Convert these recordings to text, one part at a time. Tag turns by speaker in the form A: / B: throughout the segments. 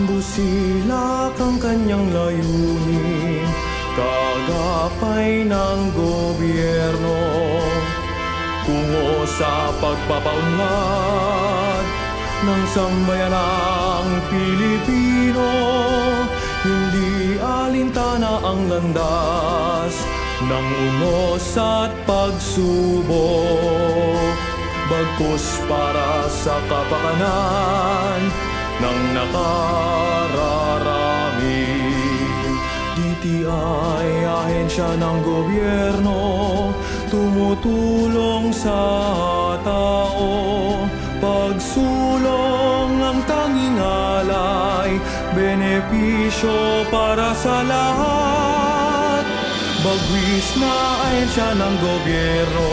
A: Busilak ang kanyang layunin, kagapay ng gobyerno, tungo sa pagpapaunlad ng sambayanang Pilipino. Hindi alintana ang landas ng unos at pagsubok, bagkus para sa kapakanan ng nakararami. DTI, ahensya ng gobyerno, tumutulong sa tao, pagsulong ang tanging alay, benepisyo para sa lahat. Bagwis na ahensya ng gobyerno,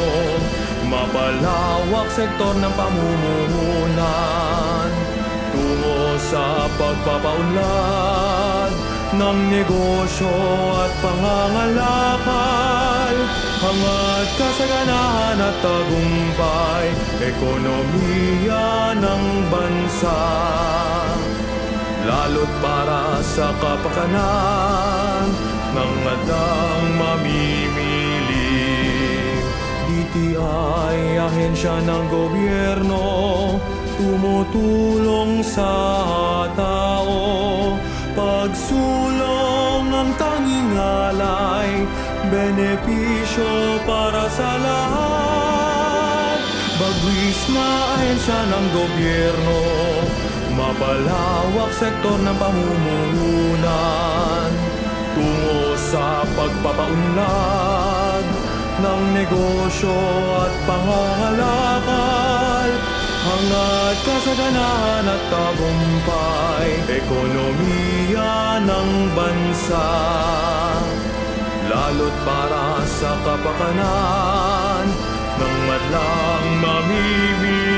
A: mapalawak sektor ng pamumuhunan, tungo sa pagpapaunlad ng negosyo at pangangalakal, hangad kasaganahan at tagumpay, ekonomiya ng bansa, lalo't para sa kapakanan ng madang mamimili. DTI, ahensya ng gobyerno, tumutulong sa tao, pagsulong ang tanging alay, benepisyo para sa lahat. Bagwis na ahensya ng gobyerno, mapalawak sektor ng pamumuhunan, tungo sa pagpapaunlad ng negosyo at pangangalakal, hangad kasaganahan at tagumpay, ekonomiya ng bansa, lalo't para sa kapakanan ng madlang mamimili.